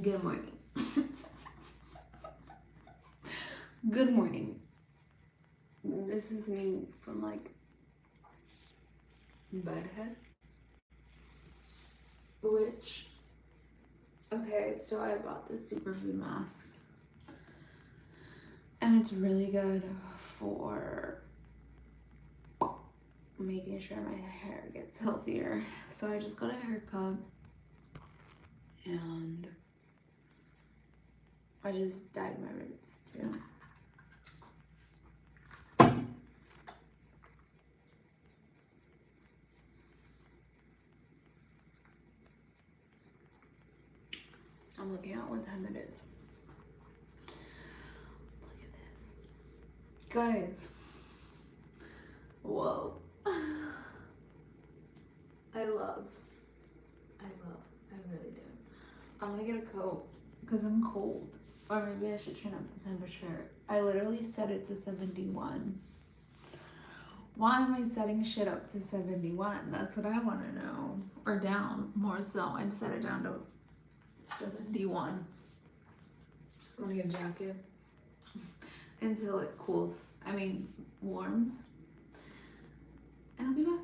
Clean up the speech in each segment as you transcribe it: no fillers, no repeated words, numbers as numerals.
Good morning. Good morning. This is me from like bedhead. Which, okay, so I bought this superfood mask. And it's really good for making sure my hair gets healthier. So I just got a haircut. And I just dyed my roots too. I'm looking at what time it is. Look at this. Guys. Whoa. I really do. I'm gonna get a coat because I'm cold. Or maybe I should turn up the temperature. I literally set it to 71. Why am I setting shit up to 71? That's what I want to know. Or down, more so. I'd set it down to 71. I'm gonna get a jacket until it cools. Warms. And I'll be back.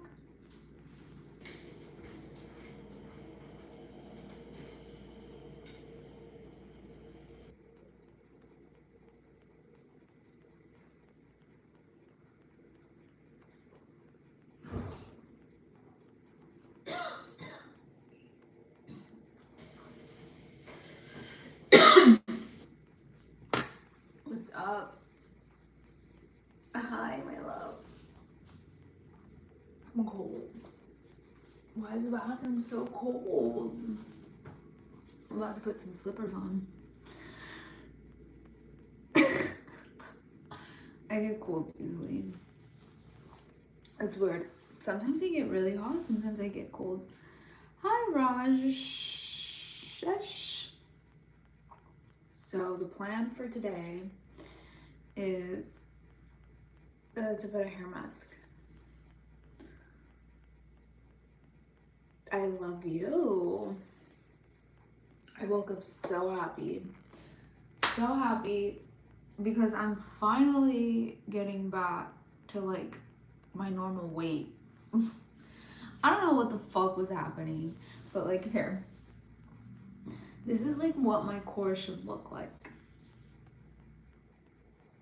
What's up? Hi, my love. I'm cold. Why is the bathroom so cold? I'm about to put some slippers on. I get cold easily. It's weird. Sometimes I get really hot, sometimes I get cold. Hi, Raj. So the plan for today is to put a hair mask. I love you. I woke up so happy because I'm finally getting back to like my normal weight. I don't know what the fuck was happening, but like here, this is like what my core should look like.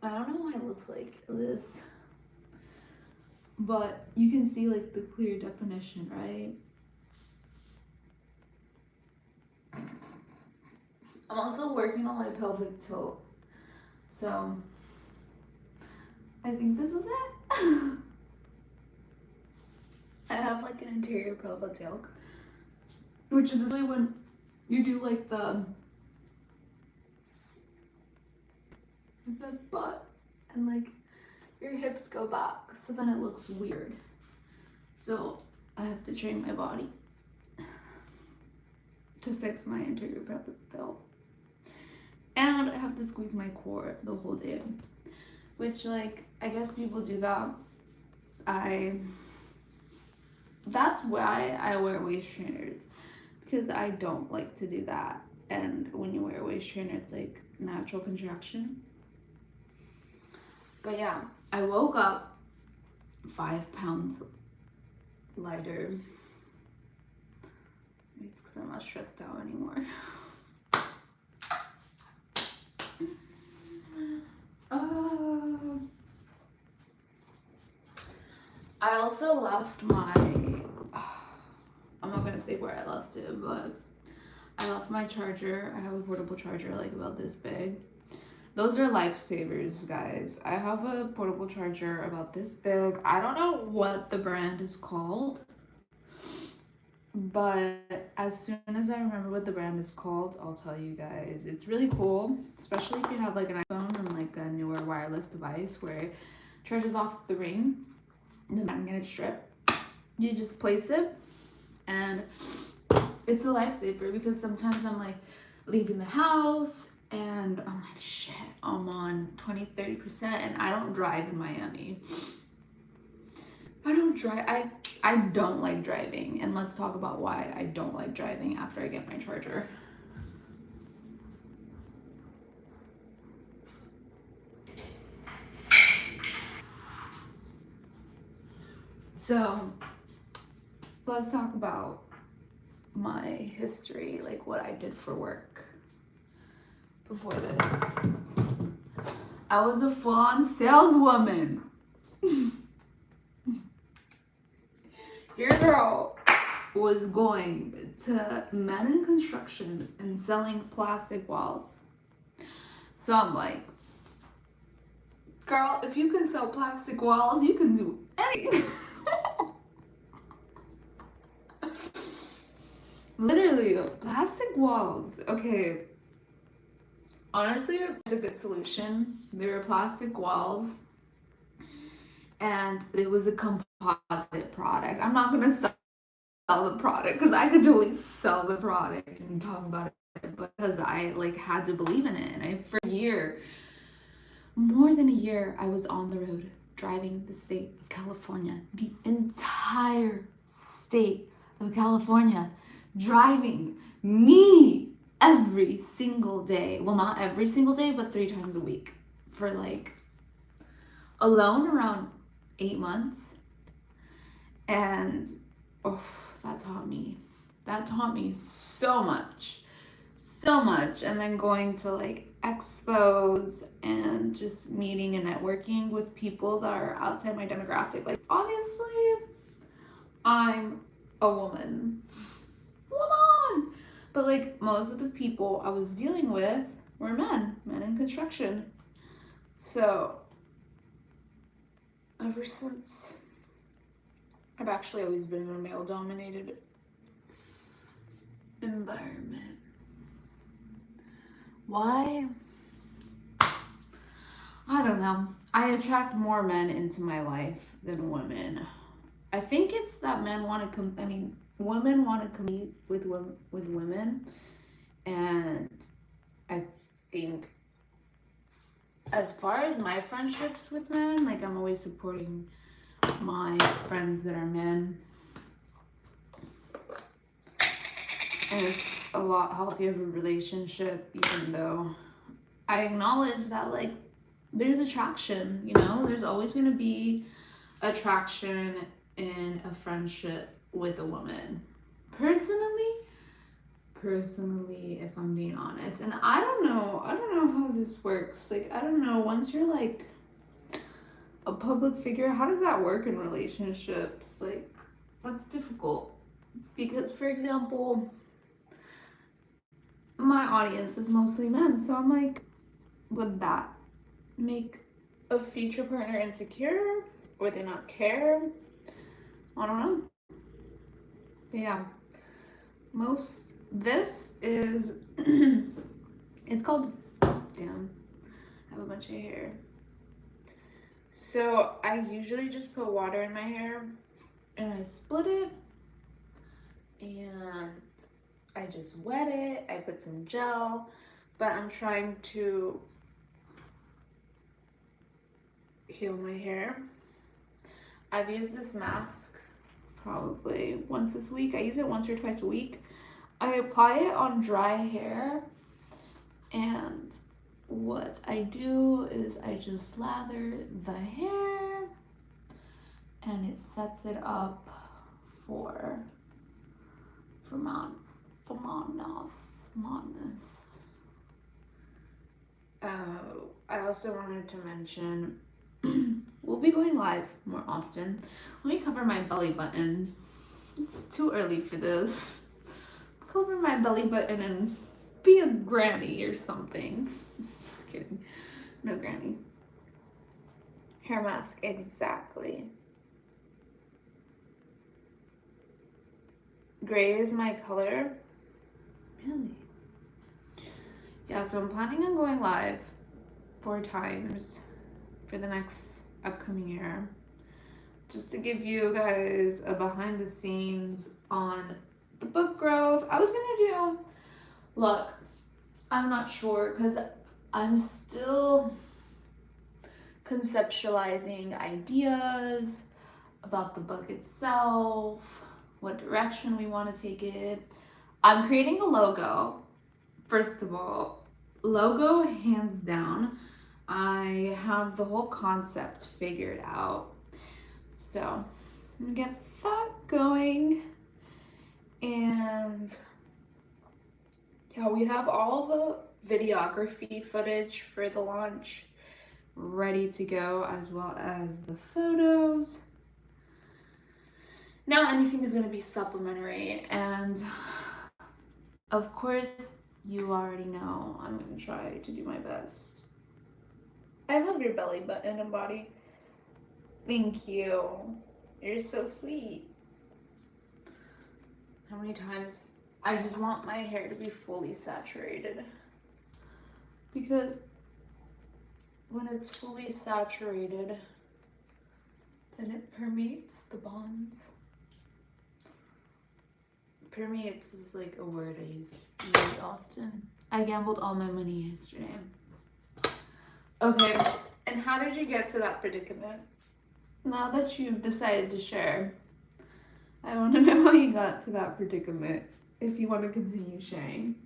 I don't know why it looks like this, but you can see like the clear definition, right? I'm also working on my pelvic tilt, so I think this is it. I have like an interior pelvic tilt, which is really when you do like the butt and like your hips go back, so then it looks weird. So I have to train my body to fix my interior pelvic tilt. And I have to squeeze my core the whole day, which like I guess people do that. That's why I wear waist trainers, because I don't like to do that. And when you wear a waist trainer, it's like natural contraction. But yeah, I woke up 5 pounds lighter. It's because I'm not stressed out anymore. I also left my, I'm not gonna say where I left it, but I left my charger. I have a portable charger like about this big. Those are lifesavers, guys. I have a portable charger about this big. I don't know what the brand is called, but as soon as I remember what the brand is called, I'll tell you guys. It's really cool, especially if you have like an iPhone and like a newer wireless device where it charges off the ring, the magnetic strip. You just place it, and it's a lifesaver because sometimes I'm like leaving the house and I'm like, shit, I'm on 20-30% and I don't drive in Miami. I don't like driving, and let's talk about why I don't like driving after I get my charger. So let's talk about my history, like what I did for work before this. I was a full-on saleswoman. Your girl was going to men in construction and selling plastic walls. So I'm like, girl, if you can sell plastic walls, you can do anything. Literally, plastic walls. Okay. Honestly, it's a good solution. They were plastic walls, and it was a composite product. I'm not gonna sell the product because I could totally sell the product and talk about it, because I like had to believe in it. And for a year, more than a year, I was on the road driving the state of California, the entire state of California, driving me every single day. Well, not every single day, but 3 times a week for like alone around 8 months. And that taught me so much. And then going to like expos and just meeting and networking with people that are outside my demographic. Like, obviously I'm a woman, but like most of the people I was dealing with were men in construction. So ever since, I've actually always been in a male dominated environment. Why? I don't know. I attract more men into my life than women. I think it's that women want to compete with women, and I think as far as my friendships with men, like I'm always supporting my friends that are men, and it's a lot healthier of a relationship, even though I acknowledge that like there's attraction, you know, there's always going to be attraction in a friendship with a woman. Personally, if I'm being honest, and I don't know how this works. Like, I don't know, once you're like a public figure, how does that work in relationships? Like, that's difficult because, for example, my audience is mostly men, so I'm like, would that make a future partner insecure? Would they not care? I don't know. But yeah, this is it's called, damn, I have a bunch of hair. So I usually just put water in my hair and I split it and I just wet it. I put some gel, but I'm trying to heal my hair. I've used this mask probably once this week. I use it once or twice a week. I apply it on dry hair, and what I do is I just lather the hair and it sets it up for madness. I also wanted to mention we'll be going live more often. Let me cover my belly button. It's too early for this. Cover my belly button and be a granny or something. Just kidding. No granny. Hair mask, exactly. Gray is my color. Really? Yeah, so I'm planning on going live 4 times for the next upcoming year, just to give you guys a behind the scenes on the book growth. I was gonna do, look, I'm not sure because I'm still conceptualizing ideas about the book itself, what direction we want to take it. I'm creating a logo. First of all, logo hands down. I have the whole concept figured out. So gonna get that going. And yeah, we have all the videography footage for the launch ready to go, as well as the photos. Now anything is going to be supplementary, and of course you already know I'm going to try to do my best. I love your belly button and body. Thank you. You're so sweet. How many times I just want my hair to be fully saturated, because when it's fully saturated, then it permeates the bonds. Permeates is like a word I use really often. I gambled all my money yesterday. Okay, and how did you get to that predicament? Now that you've decided to share, I want to know how you got to that predicament, if you want to continue sharing.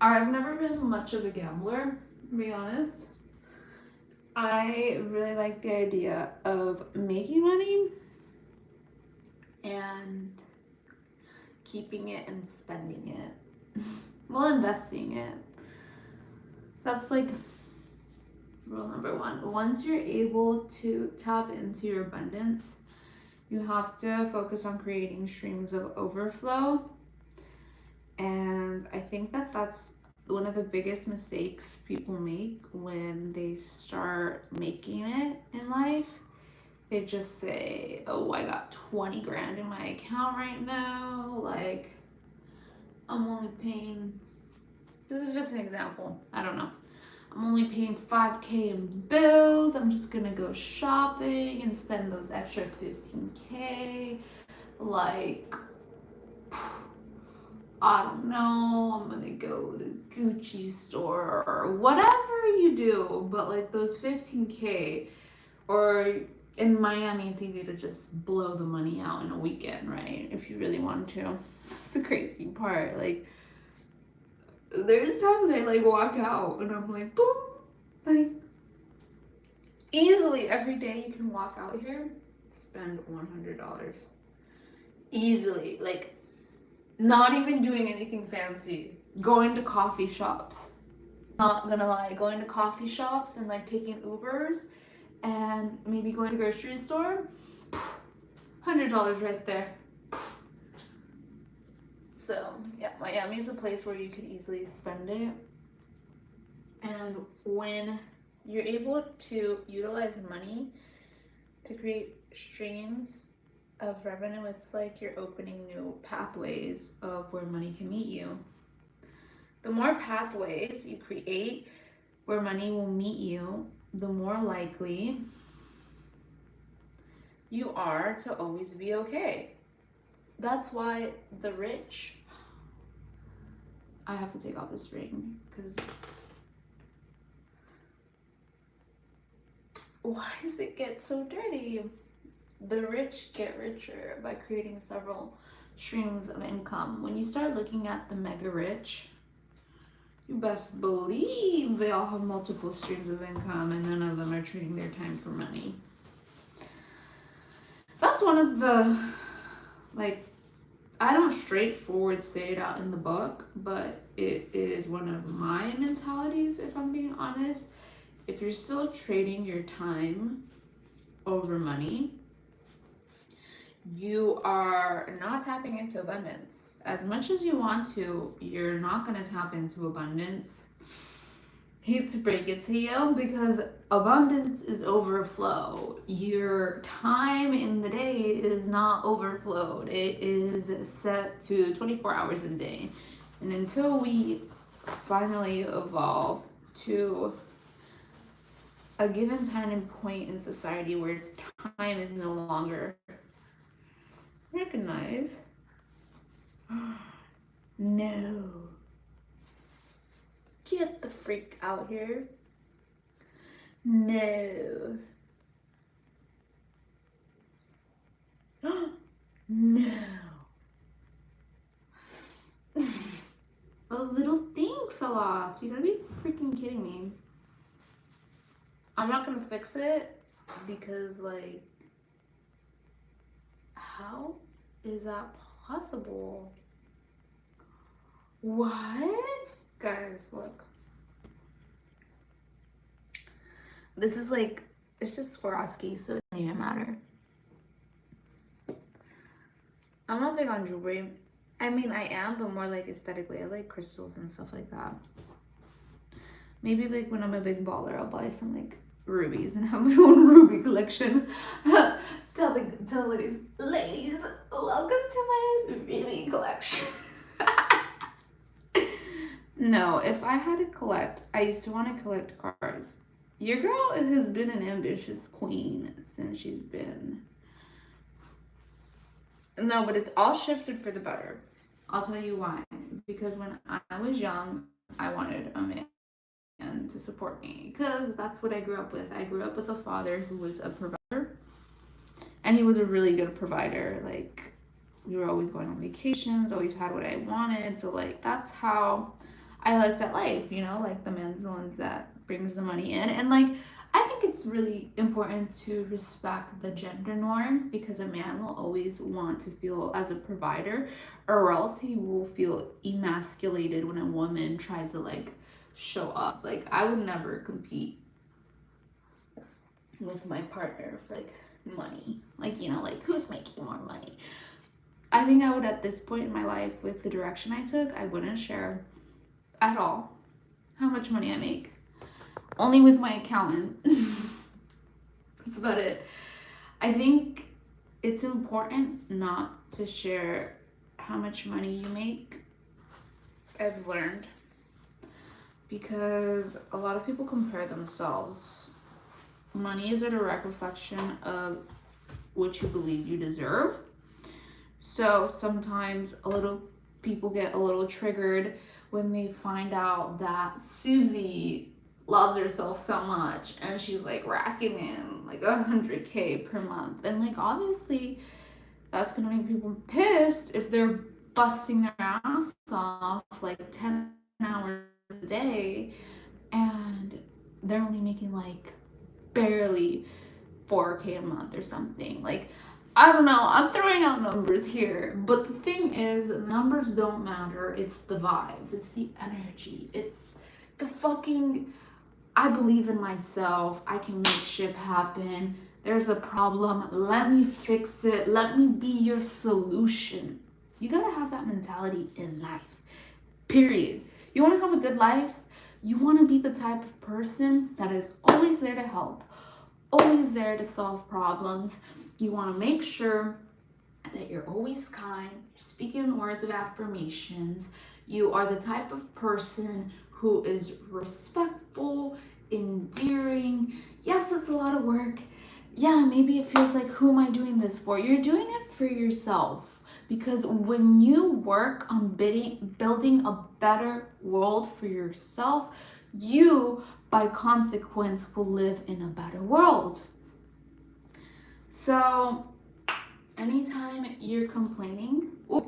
I've never been much of a gambler, to be honest. I really like the idea of making money and keeping it and spending it. Well, investing it. That's like rule number one. Once you're able to tap into your abundance, you have to focus on creating streams of overflow. And I think that that's one of the biggest mistakes people make when they start making it in life. They just say, oh, I got 20 grand in my account right now. Like, I'm only paying, this is just an example, I don't know. I'm only paying 5K in bills. I'm just gonna go shopping and spend those extra 15K. Like, I don't know, I'm gonna go to the Gucci store or whatever you do, but like those 15K, or in Miami, it's easy to just blow the money out in a weekend, right? If you really want to. That's the crazy part. Like, there's times I like walk out and I'm like, boom, like easily every day you can walk out here, spend $100 easily. Like, not even doing anything fancy, going to coffee shops. Not gonna lie, going to coffee shops and like taking Ubers and maybe going to the grocery store, $100 right there. So yeah, Miami is a place where you could easily spend it. And when you're able to utilize money to create streams of revenue, it's like you're opening new pathways of where money can meet you. The more pathways you create where money will meet you, the more likely you are to always be okay. That's why the rich, I have to take off this ring because why does it get so dirty? The rich get richer by creating several streams of income. When you start looking at the mega rich, you best believe they all have multiple streams of income and none of them are trading their time for money. That's one of the, like, I don't straightforward say it out in the book, but it is one of my mentalities, if I'm being honest. If you're still trading your time over money, you are not tapping into abundance. As much as you want to, you're not going to tap into abundance. Hate to break it to you, because abundance is overflow. Your time in the day is not overflowed. It is set to 24 hours a day. And until we finally evolve to a given time and point in society where time is no longer recognized, no. Get the freak out here. No. No. A little thing fell off. You gotta be freaking kidding me. I'm not gonna fix it because, like, How is that possible? What? Guys, look. This is like, it's just Swarovski, so it doesn't even matter. I'm not big on jewelry. I mean, I am, but more like aesthetically. I like crystals and stuff like that. Maybe like when I'm a big baller, I'll buy some like rubies and have my own ruby collection. tell ladies, welcome to my ruby collection. No, if I had to collect, I used to want to collect cars. Your girl has been an ambitious queen since she's been. No, but it's all shifted for the better. I'll tell you why. Because when I was young, I wanted a man to support me. Because that's what I grew up with. I grew up with a father who was a provider. And he was a really good provider. Like, we were always going on vacations, always had what I wanted. So, like, that's how I looked at life, you know? Like, the man's the ones that brings the money in. And, like, I think it's really important to respect the gender norms because a man will always want to feel as a provider, or else he will feel emasculated when a woman tries to like show up. Like, I would never compete with my partner for like money. Like, you know, like who's making more money? I think I would, at this point in my life, with the direction I took, I wouldn't share at all how much money I make. Only with my accountant. That's about it. I think it's important not to share how much money you make. I've learned. Because a lot of people compare themselves. Money is a direct reflection of what you believe you deserve. So sometimes people get a little triggered when they find out that Susie loves herself so much and she's like racking in like 100K per month, and like obviously that's gonna make people pissed if they're busting their ass off like 10 hours a day and they're only making like barely 4K a month or something. Like, I don't know, I'm throwing out numbers here, but the thing is, numbers don't matter. It's the vibes, it's the energy, it's the fucking, I believe in myself, I can make shit happen. There's a problem, let me fix it, let me be your solution. You gotta have that mentality in life, period. You wanna have a good life? You wanna be the type of person that is always there to help, always there to solve problems. You want to make sure that you're always kind, you're speaking words of affirmations. You are the type of person who is respectful, endearing. Yes, it's a lot of work. Yeah, maybe it feels like, who am I doing this for? You're doing it for yourself. Because when you work on building a better world for yourself, you, by consequence, will live in a better world. So, anytime you're complaining, the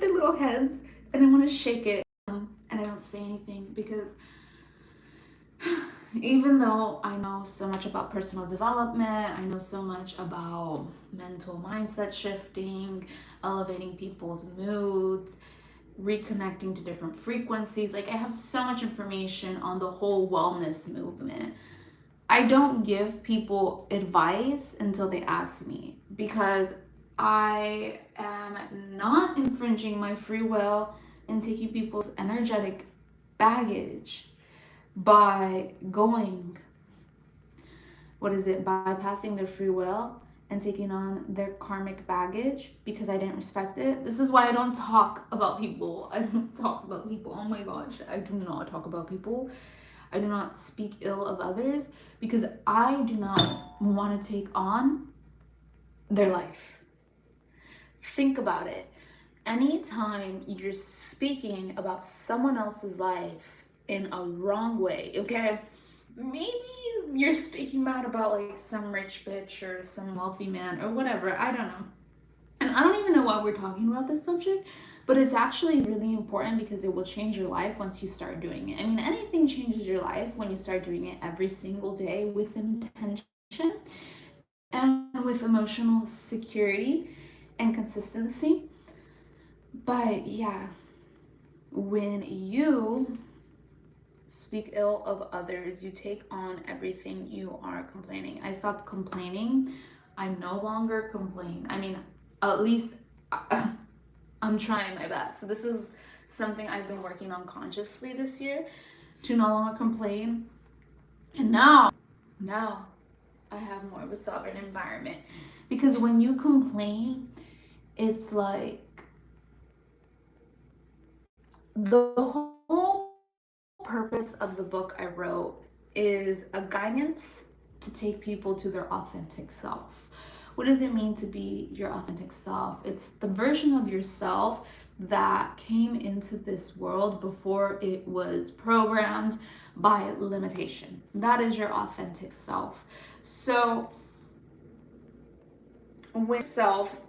little heads, and I want to shake it, and I don't say anything because even though I know so much about personal development, I know so much about mental mindset shifting, elevating people's moods, reconnecting to different frequencies. Like, I have so much information on the whole wellness movement. I don't give people advice until they ask me, because I am not infringing my free will and taking people's energetic baggage by bypassing their free will and taking on their karmic baggage because I didn't respect it. This is why I don't talk about people. I don't talk about people. Oh my gosh, I do not talk about people. I do not speak ill of others because I do not want to take on their life. Think about it. Anytime you're speaking about someone else's life in a wrong way, okay? Maybe you're speaking bad about like some rich bitch or some wealthy man or whatever, I don't know. And I don't even know why we're talking about this subject, but it's actually really important because it will change your life once you start doing it. I mean, anything changes your life when you start doing it every single day with intention and with emotional security and consistency. But yeah, when you speak ill of others, you take on everything you are complaining. I stopped complaining. I no longer complain. I mean, at least I'm trying my best. So this is something I've been working on consciously this year, to no longer complain. And now I have more of a sovereign environment. Because when you complain, it's like the whole purpose of the book I wrote is a guidance to take people to their authentic self. What does it mean to be your authentic self? It's the version of yourself that came into this world before it was programmed by limitation. That is your authentic self. So when self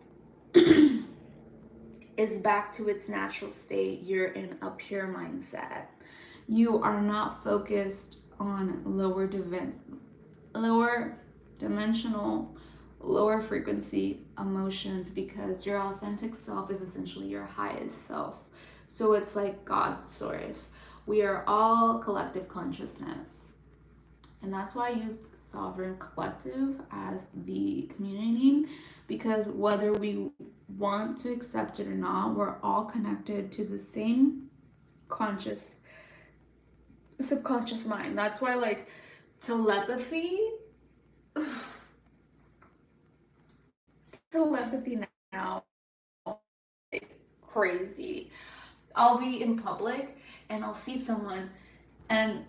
is back to its natural state, you're in a pure mindset. You are not focused on lower dimensional, lower frequency emotions, because your authentic self is essentially your highest self. So it's like God's source. We are all collective consciousness. And that's why I used Sovereign Collective as the community name, because whether we want to accept it or not, we're all connected to the same subconscious mind. That's why, like, telepathy now, like, crazy. I'll be in public and I'll see someone and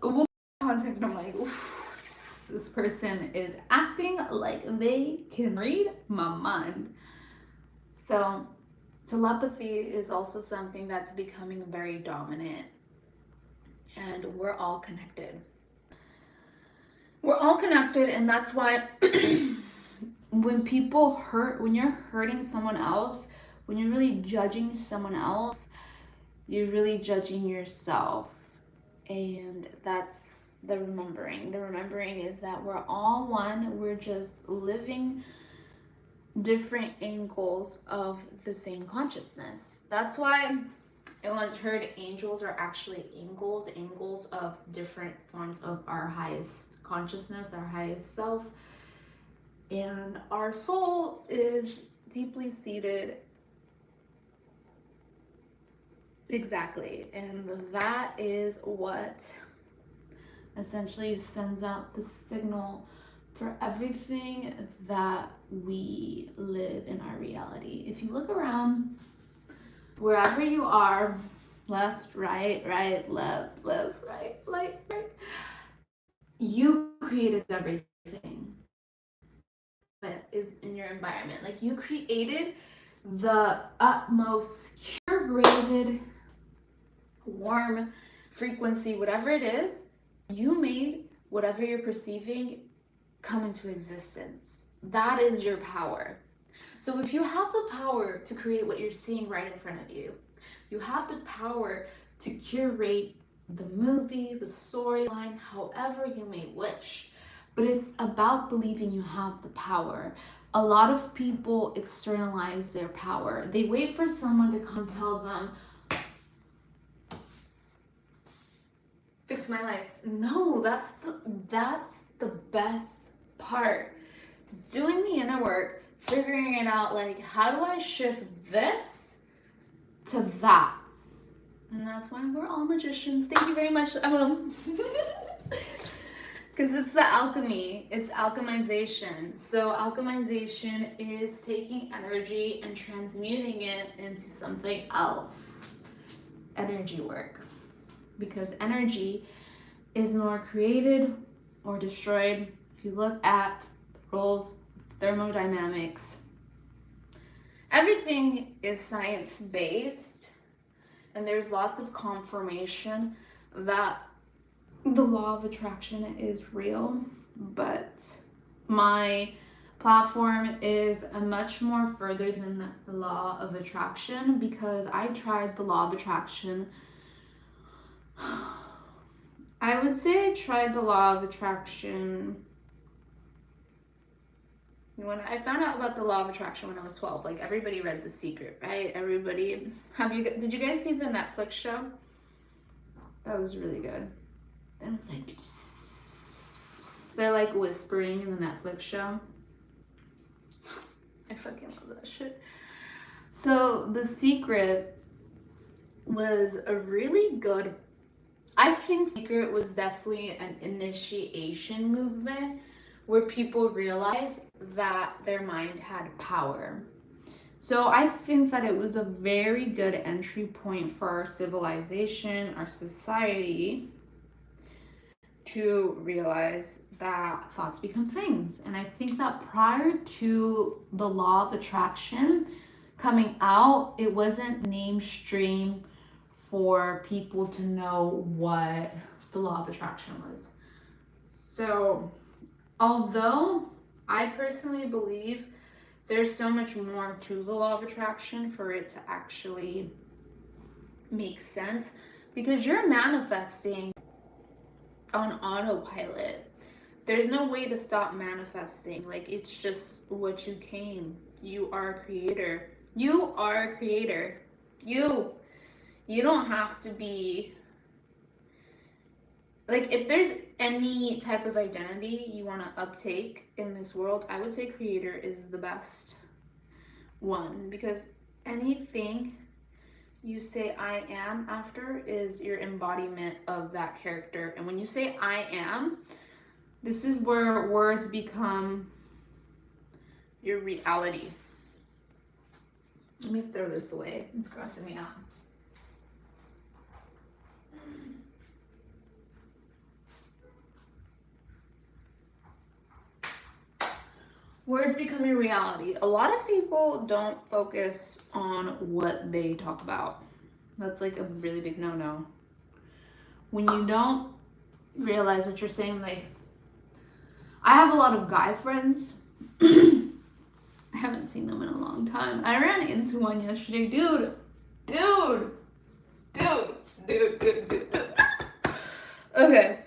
we'll contact, and I'm like, oof, this person is acting like they can read my mind. So telepathy is also something that's becoming very dominant, and we're all connected. We're all connected, and that's why when you're hurting someone else, when you're really judging someone else, you're really judging yourself. And that's the remembering. The remembering is that we're all one. We're just living different angles of the same consciousness. That's why I once heard angels are actually angles of different forms of our highest consciousness, our highest self. And our soul is deeply seated. Exactly. And that is what essentially sends out the signal for everything that we live in our reality. If you look around, wherever you are, left, right, left, right, right, you created everything that is in your environment. Like, you created the utmost curated, warm frequency, whatever it is. You made whatever you're perceiving come into existence. That is your power. So if you have the power to create what you're seeing right in front of you, you have the power to curate the movie, the storyline, however you may wish. But it's about believing you have the power. A lot of people externalize their power. They wait for someone to come tell them, fix my life. No, that's the best part. Doing the inner work, figuring it out, like, how do I shift this to that? And that's why we're all magicians. Thank you very much. Because it's the alchemy. It's alchemization. So alchemization is taking energy and transmuting it into something else. Energy work. Because energy is nor created or destroyed. If you look at the rules of thermodynamics, everything is science-based, and there's lots of confirmation that the law of attraction is real. But my platform is a much more further than the law of attraction, because I tried the law of attraction. I would say I tried the law of attraction when I found out about the law of attraction when I was 12. Like, everybody read The Secret, right? Everybody, did you guys see the Netflix show? That was really good. It was like, they're like whispering in the Netflix show. I fucking love that shit. So The Secret was a really good, I think Secret was definitely an initiation movement where people realized that their mind had power. So I think that it was a very good entry point for our civilization, our society, to realize that thoughts become things. And I think that prior to the law of attraction coming out, it wasn't mainstream for people to know what the law of attraction was. So although I personally believe there's so much more to the law of attraction for it to actually make sense, because you're manifesting on autopilot. There's no way to stop manifesting. Like, it's just what you came. You are a creator. You are a creator. You don't have to be, like, if there's any type of identity you want to uptake in this world, I would say creator is the best one, because anything you say I am after is your embodiment of that character. And when you say I am, this is where words become your reality. Let me throw this away. It's crossing me out. Words become your reality. A lot of people don't focus on what they talk about. That's like a really big no-no. When you don't realize what you're saying, like, I have a lot of guy friends. I haven't seen them in a long time. I ran into one yesterday. Dude. Okay.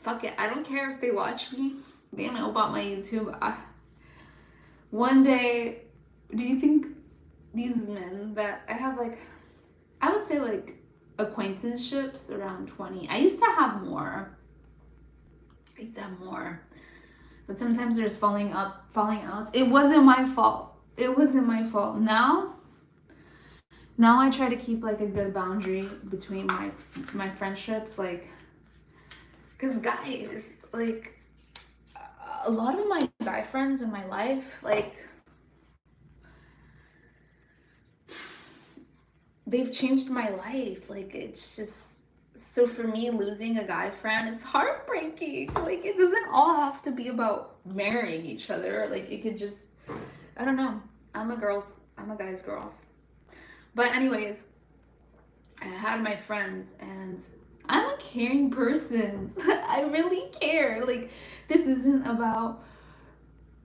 Fuck it. I don't care if they watch me. They know about my YouTube. One day, do you think these men that I have, like, I would say like acquaintanceships around 20. I used to have more. But sometimes there's falling outs. It wasn't my fault. Now I try to keep like a good boundary between my friendships, like, because guys, like, a lot of my guy friends in my life, like, they've changed my life. Like, it's just, so for me, losing a guy friend, it's heartbreaking. Like, it doesn't all have to be about marrying each other. Like, it could just, I don't know. I'm a guy's girls. But anyways, I had my friends, and I'm a caring person. I really care. Like, this isn't about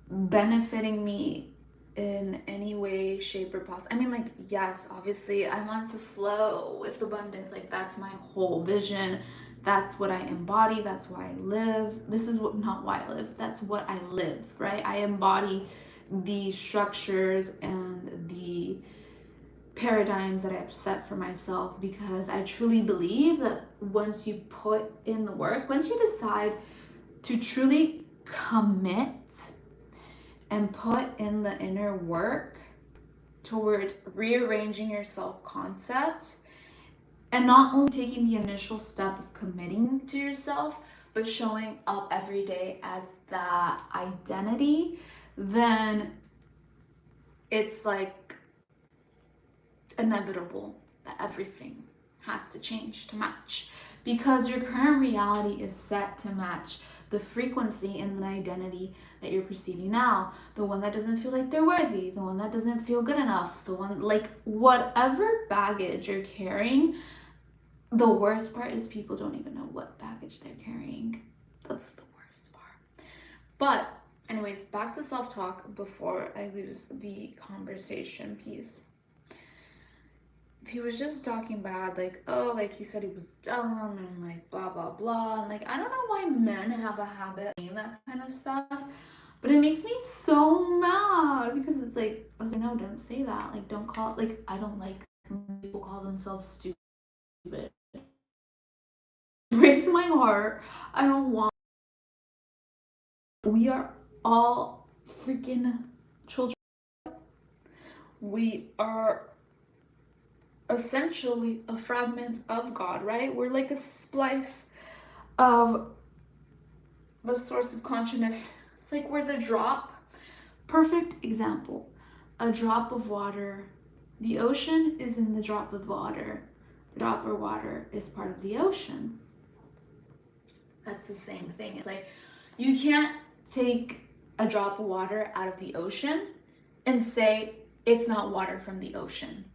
benefiting me in any way, shape, or possible. I mean, like, yes, obviously I want to flow with abundance. Like, that's my whole vision. That's what I embody. That's why I live. This is what, not why I live. That's what I live, right? I embody the structures and the paradigms that I've set for myself, because I truly believe that once you put in the work, once you decide to truly commit and put in the inner work towards rearranging your self-concept, and not only taking the initial step of committing to yourself, but showing up every day as that identity, then it's like inevitable that everything has to change to match, because your current reality is set to match the frequency and the identity that you're perceiving now. The one that doesn't feel like they're worthy, the one that doesn't feel good enough, the one, like, whatever baggage you're carrying. The worst part is people don't even know what baggage they're carrying. That's the worst part. But anyways, back to self-talk before I lose the conversation piece. He was just talking bad, like, oh, like he said he was dumb and like blah blah blah, and like I don't know why men have a habit of saying that kind of stuff, but it makes me so mad because it's like, I was like, no, don't say that, like don't call, like I don't like when people call themselves stupid. It breaks my heart. I don't want. We are all freaking children. We are essentially a fragment of God, right? We're like a splice of the source of consciousness. It's like we're the drop. Perfect example. A drop of water. The ocean is in the drop of water. The drop of water is part of the ocean. That's the same thing. It's like you can't take a drop of water out of the ocean and say it's not water from the ocean.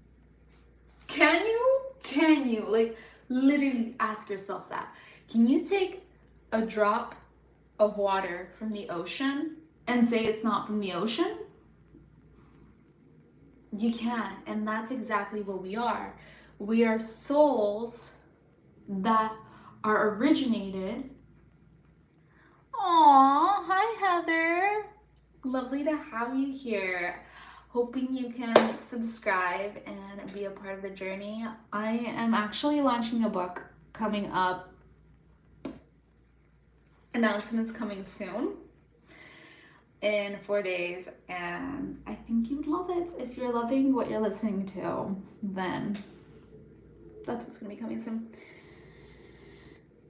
Can you? Can you? Like, literally ask yourself that. Can you take a drop of water from the ocean and say it's not from the ocean? You can't. And that's exactly what we are. We are souls that are originated. Aw, hi Heather. Lovely to have you here. Hoping you can subscribe and be a part of the journey. I am actually launching a book coming up. Announcements coming soon in 4 days, and I think you would love it. If you're loving what you're listening to, then that's what's gonna be coming soon.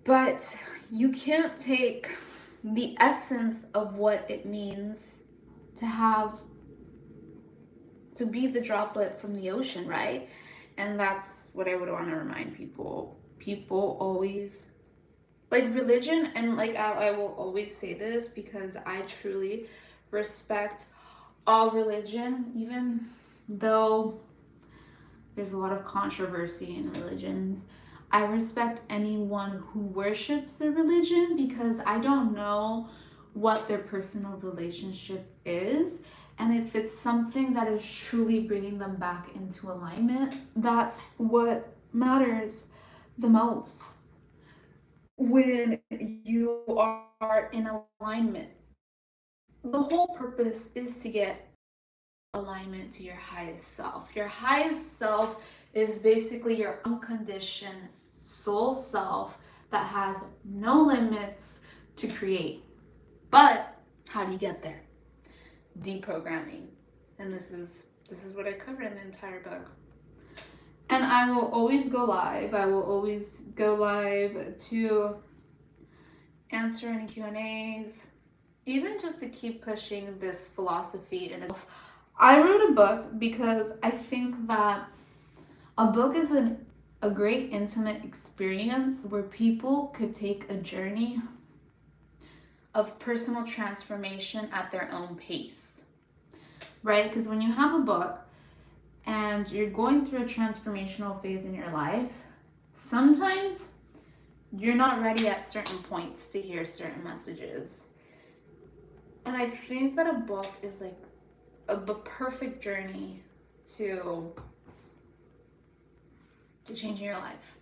But you can't take the essence of what it means to be the droplet from the ocean, right? And that's what I would want to remind people. People always, like religion, and like I will always say this because I truly respect all religion, even though there's a lot of controversy in religions. I respect anyone who worships their religion because I don't know what their personal relationship is. And if it's something that is truly bringing them back into alignment, that's what matters the most. When you are in alignment, the whole purpose is to get alignment to your highest self. Your highest self is basically your unconditioned soul self that has no limits to create. But how do you get there? Deprogramming. And this is what I cover in the entire book. And I will always go live. I will always go live to answer any Q&As, even just to keep pushing this philosophy in itself. I wrote a book because I think that a book is a great intimate experience where people could take a journey of personal transformation at their own pace, right? Because when you have a book and you're going through a transformational phase in your life, sometimes you're not ready at certain points to hear certain messages. And I think that a book is like the perfect journey to changing your life.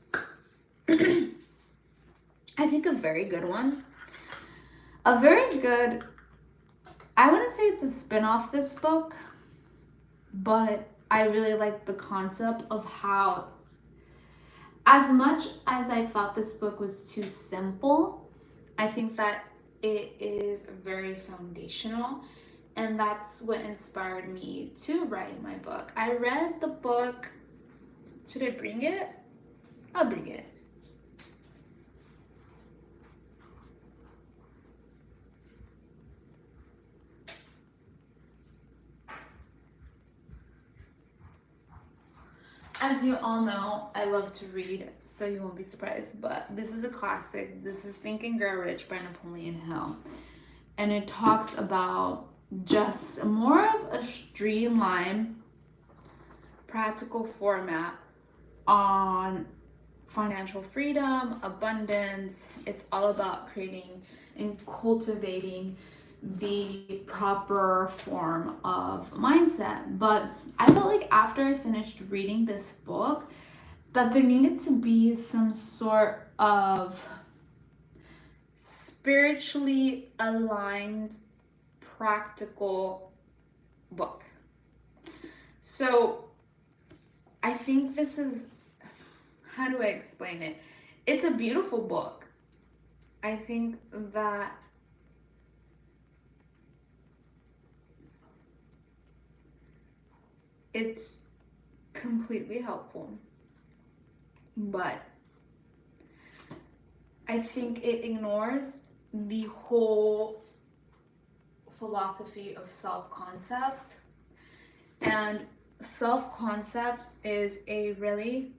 I think a very good one. A very good, I wouldn't say it's a spin-off this book, but I really like the concept of how, as much as I thought this book was too simple, I think that it is very foundational, and that's what inspired me to write my book. I read the book, should I bring it? I'll bring it. As you all know, I love to read, so you won't be surprised, but this is a classic. This is Think and Grow Rich by Napoleon Hill. And it talks about just more of a streamlined, practical format on financial freedom, abundance. It's all about creating and cultivating the proper form of mindset. But I felt like after I finished reading this book that there needed to be some sort of spiritually aligned, practical book. So I think this is, how do I explain it? It's a beautiful book. I think that it's completely helpful, but I think it ignores the whole philosophy of self-concept. And self-concept is a really,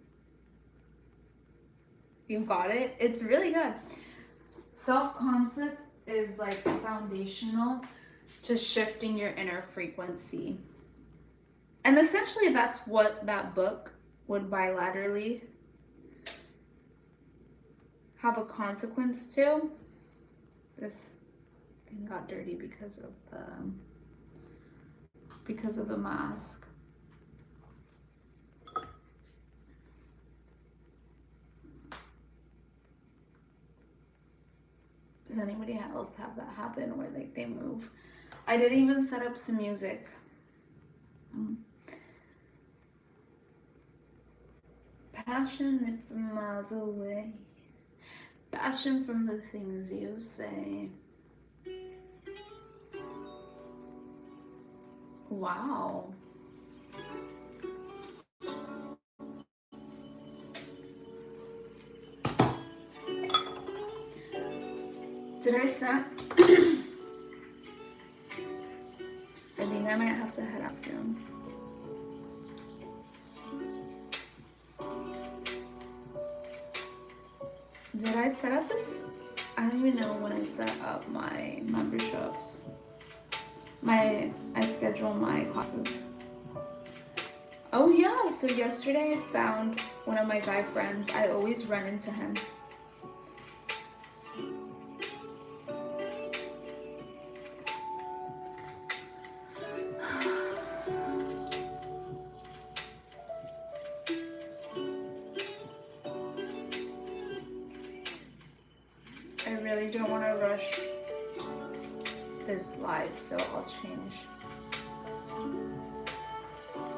you've got it, it's really good. Self-concept is like foundational to shifting your inner frequency. And essentially that's what that book would bilaterally have a consequence to. This thing got dirty because of the mask. Does anybody else have that happen where like they move? I didn't even set up some music. Passion from miles away. Passion from the things you say. Wow. Did I send? I think I might have to head out soon. Did I set up this? I don't even know when I set up my memberships. I schedule my classes. Oh yeah, so yesterday I found one of my guy friends. I always run into him. I really don't want to rush this live, so I'll change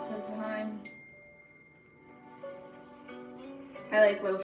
the time. I like low